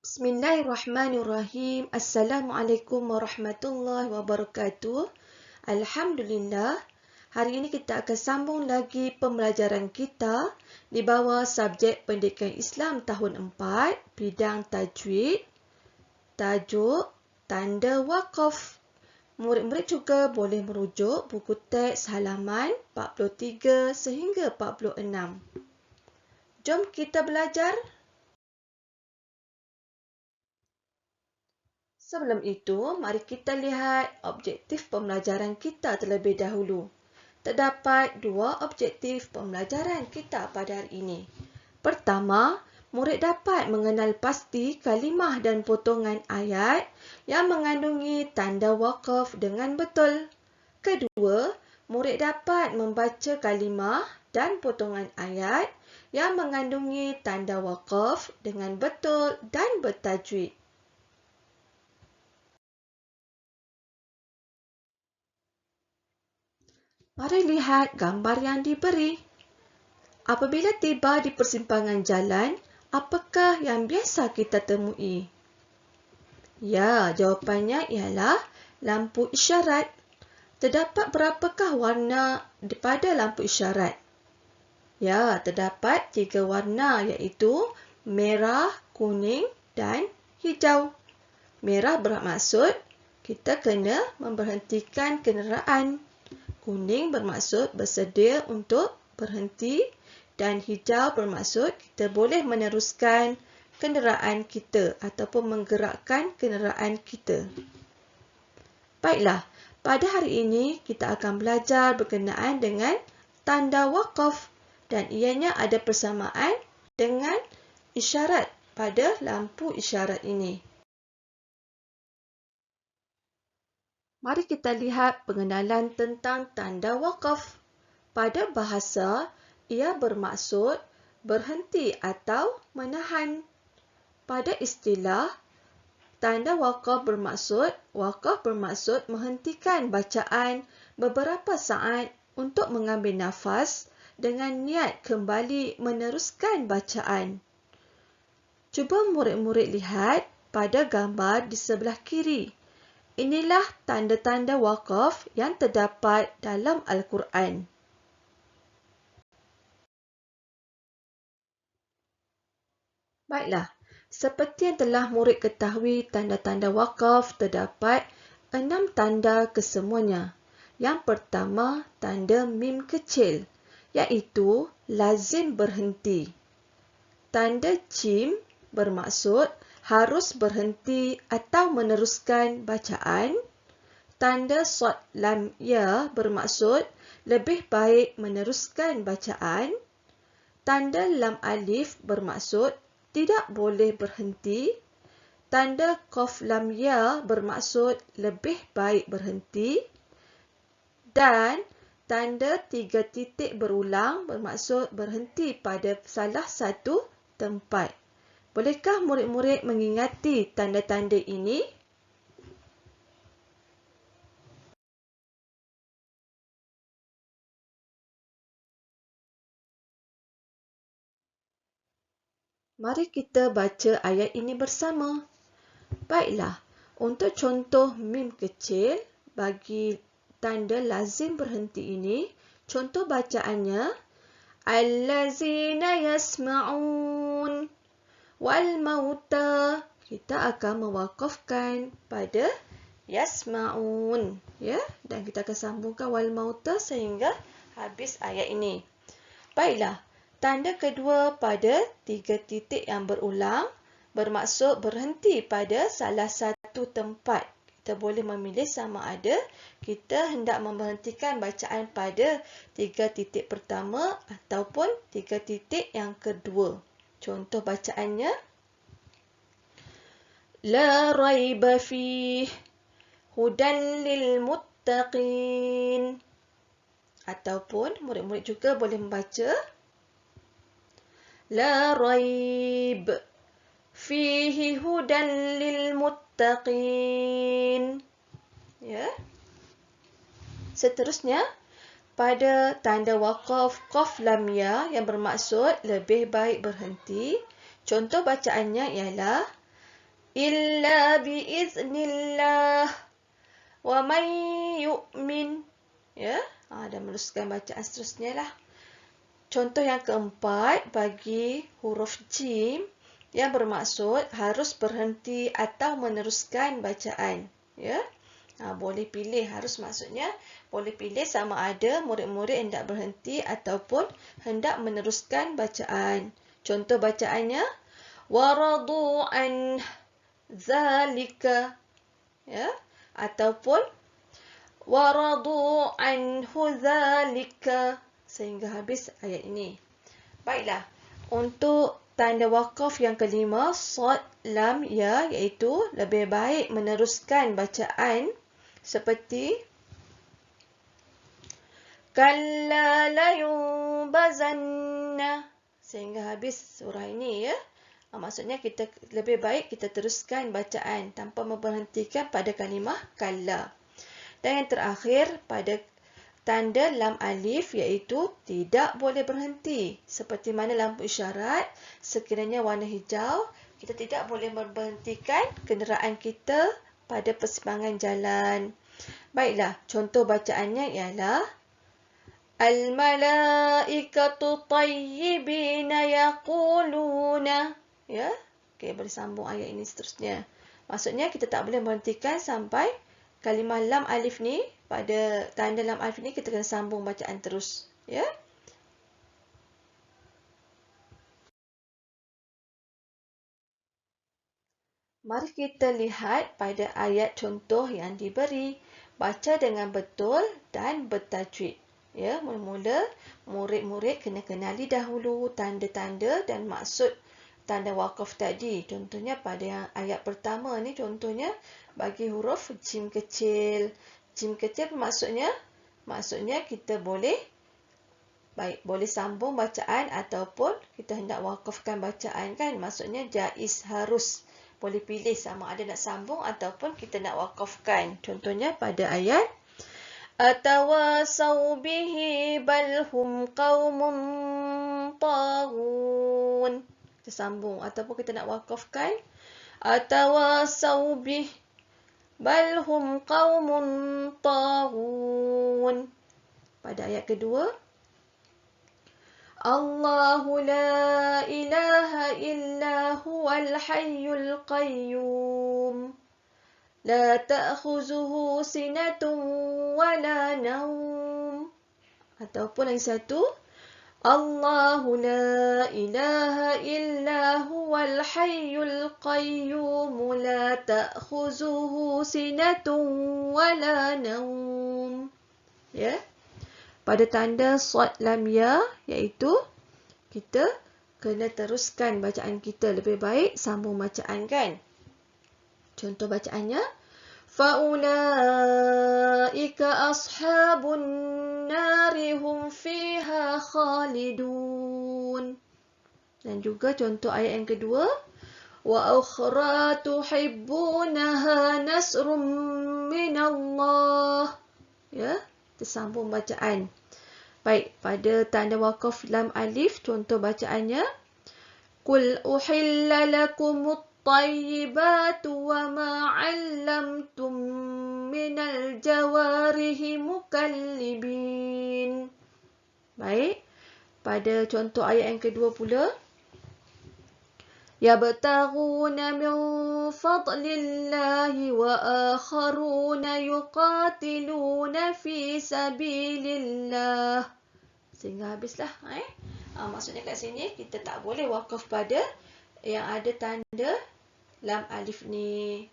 Bismillahirrahmanirrahim. Assalamualaikum warahmatullahi wabarakatuh. Alhamdulillah. Hari ini kita akan sambung lagi pembelajaran kita di bawah subjek Pendidikan Islam tahun 4, bidang tajwid, tajuk Tanda Waqaf. Murid-murid juga boleh merujuk buku teks halaman 43 sehingga 46. Jom kita belajar. Sebelum itu, mari kita lihat objektif pembelajaran kita terlebih dahulu. Terdapat dua objektif pembelajaran kita pada hari ini. Pertama, murid dapat mengenal pasti kalimah dan potongan ayat yang mengandungi tanda waqaf dengan betul. Kedua, murid dapat membaca kalimah dan potongan ayat yang mengandungi tanda waqaf dengan betul dan bertajwid. Mari lihat gambar yang diberi. Apabila tiba di persimpangan jalan, apakah yang biasa kita temui? Ya, jawapannya ialah lampu isyarat. Terdapat berapakah warna pada lampu isyarat? Ya, terdapat 3 warna iaitu merah, kuning dan hijau. Merah bermaksud kita kena memberhentikan kenderaan. Kuning bermaksud bersedia untuk berhenti dan hijau bermaksud kita boleh meneruskan kenderaan kita ataupun menggerakkan kenderaan kita. Baiklah, pada hari ini kita akan belajar berkenaan dengan tanda waqaf dan ianya ada persamaan dengan isyarat pada lampu isyarat ini. Mari kita lihat pengenalan tentang tanda waqaf. Pada bahasa, ia bermaksud berhenti atau menahan. Pada istilah, tanda waqaf bermaksud menghentikan bacaan beberapa saat untuk mengambil nafas dengan niat kembali meneruskan bacaan. Cuba murid-murid lihat pada gambar di sebelah kiri. Inilah tanda-tanda waqaf yang terdapat dalam Al-Quran. Baiklah, seperti yang telah murid ketahui, tanda-tanda waqaf terdapat 6 tanda kesemuanya. Yang pertama, tanda mim kecil, iaitu lazim berhenti. Tanda jim bermaksud harus berhenti atau meneruskan bacaan. Tanda sod lam ya bermaksud lebih baik meneruskan bacaan. Tanda lam alif bermaksud tidak boleh berhenti. Tanda qaf lam ya bermaksud lebih baik berhenti. Dan tanda 3 titik berulang bermaksud berhenti pada salah satu tempat. Bolehkah murid-murid mengingati tanda-tanda ini? Mari kita baca ayat ini bersama. Baiklah, untuk contoh mim kecil bagi tanda lazim berhenti ini, contoh bacaannya allazina yasma'un wal mauta. Kita akan mewakafkan pada yasma'un, ya, dan kita akan sambungkan wal mauta sehingga habis ayat ini. Baiklah, tanda kedua pada 3 titik yang berulang bermaksud berhenti pada salah satu tempat. Kita boleh memilih sama ada kita hendak memberhentikan bacaan pada 3 titik pertama ataupun 3 titik yang kedua. Contoh bacaannya, la raiba fih hudan lil muttaqin. Ataupun murid-murid juga boleh membaca la raib fihi hudan lil muttaqin. Ya. Seterusnya, pada tanda waqaf qaf lam ya yang bermaksud lebih baik berhenti, contoh bacaannya ialah illa biiznillah wa man yu'min. Ya, dan meneruskan bacaan seterusnya lah. Contoh yang keempat bagi huruf jim yang bermaksud harus berhenti atau meneruskan bacaan. Ya, boleh pilih, harus maksudnya boleh pilih sama ada murid-murid hendak berhenti ataupun hendak meneruskan bacaan. Contoh bacaannya waradu an zalika, ya, ataupun waradu anhu zalika sehingga habis ayat ini. Baiklah, untuk tanda wakaf yang kelima, sad, lam, ya, iaitu lebih baik meneruskan bacaan seperti kalla layunbazanna sehingga habis surah ini, ya. Maksudnya kita lebih baik kita teruskan bacaan tanpa memberhentikan pada kalimah kalla. Dan yang terakhir pada tanda lam alif iaitu tidak boleh berhenti. Seperti mana lampu isyarat, sekiranya warna hijau, kita tidak boleh memberhentikan kenderaan kita pada persimpangan jalan. Baiklah, contoh bacaannya ialah Al-malaikatu tayyibina yaquluna. Ya, okey, boleh sambung ayat ini seterusnya. Maksudnya kita tak boleh berhentikan sampai kalimah lam alif ni, pada tanda lam alif ni kita kena sambung bacaan terus, ya. Mari kita lihat pada ayat contoh yang diberi. Baca dengan betul dan bertajwid. Ya, mula-mula murid-murid kena kenali dahulu tanda-tanda dan maksud tanda wakaf tadi. Contohnya pada yang ayat pertama ni, contohnya bagi huruf jim kecil. Jim kecil maksudnya kita boleh boleh sambung bacaan ataupun kita hendak wakafkan bacaan, kan? Maksudnya jaiz, harus. Boleh pilih sama ada nak sambung ataupun kita nak wakafkan. Contohnya pada ayat Atawasaw bihi balhum qawmun taghun. Kita sambung ataupun kita nak wakafkan Atawasaw bih balhum qawmun taghun. Pada ayat kedua Allahu la ilaha illa huwal hayyul qayyum. La ta'khuzuhu sinatun wa la nawm. Ataupun lagi satu. Allahu la ilaha illa huwal hayyul qayyum. La ta'khuzuhu sinatun wa la nawm. Ya. Pada tanda sad lam ya, iaitu kita kena teruskan bacaan kita. Lebih baik sambung bacaan, kan? Contoh bacaannya Faulaika ashabun nari hum fiha khalidun. Dan juga contoh ayat yang kedua Wa ukhra tuhibbunaha nasrum minallah. Ya, tersambung bacaan. Baik, pada tanda wakaf lam alif, contoh bacaannya Qul uhilla lakumut tayyibatu wa ma 'allamtum minal jawarihi mukallibin. Baik, pada contoh ayat yang kedua pula Yabtaghuna min fadlillahi wa akharuna yuqatiluna fi sabilillah. Sehingga habislah. Maksudnya kat sini kita tak boleh wakaf pada yang ada tanda lam alif ni.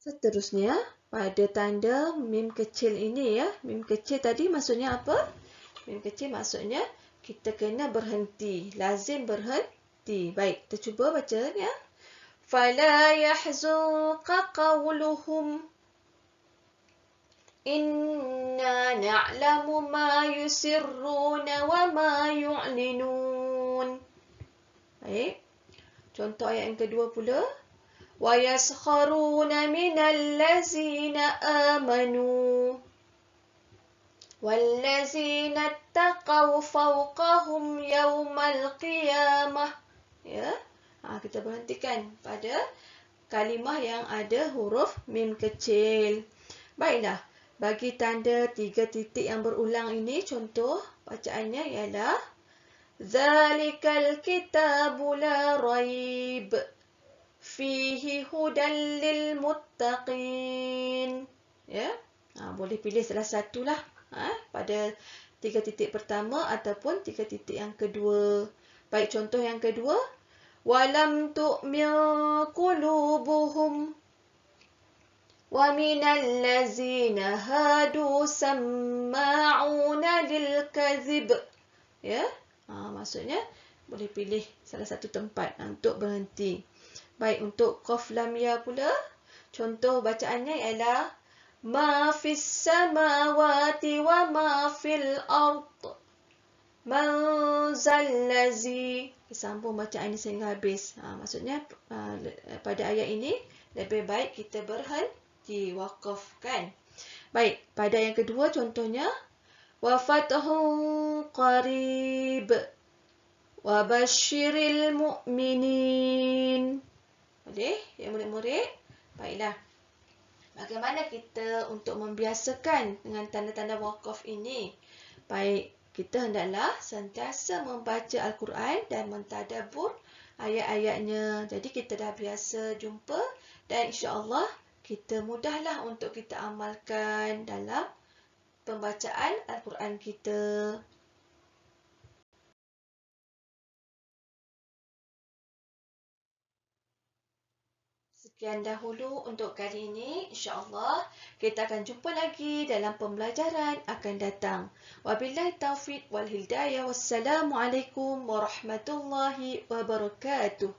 Seterusnya, pada tanda mim kecil ini, ya. Mim kecil tadi maksudnya apa? Mim kecil maksudnya kita kena berhenti. Lazim berhenti. Baik, kita cuba baca, ya. Fala yahzunka qawluhum. Inna na'lamu ma yusirruna wa ma yu'linun. Baik. Contoh ayat yang kedua pula. Wa yaskharuna minal lazina amanu. Wallazina taqaw fawqahum yawmal qiyamah. Ya. Kita berhentikan pada kalimah yang ada huruf mim kecil. Baiklah. Bagi tanda 3 titik yang berulang ini, contoh bacaannya ialah Zalikal kitabu la raib fihi hudan lil muttaqin. Ya. Boleh pilih salah satulah pada 3 titik pertama ataupun 3 titik yang kedua. Baik, contoh yang kedua. Walam tu'min qulubuhum wa minal lazina hadu samma'una lil kadhib. Ya. Maksudnya boleh pilih salah satu tempat untuk berhenti. Baik, untuk qaf lam ya pula, contoh bacaannya ialah ma fis samawati wa ma fil ard man zallazi. Sambung bacaan ini sehingga habis. Maksudnya pada ayat ini lebih baik kita berhenti, waqafkan. Baik, pada yang kedua contohnya wa fathun qarib wa basyiril mu'minin. Boleh ya murid-murid? Baiklah. Bagaimana kita untuk membiasakan dengan tanda-tanda waqaf ini? Baik, kita hendaklah sentiasa membaca Al-Quran dan mentadabbur ayat-ayatnya. Jadi kita dah biasa jumpa dan insya-Allah kita mudahlah untuk kita amalkan dalam pembacaan Al-Quran kita. Sekian dahulu untuk kali ini. InsyaAllah kita akan jumpa lagi dalam pembelajaran akan datang. Wabillahi taufiq wal hidayah. Wassalamualaikum warahmatullahi wabarakatuh.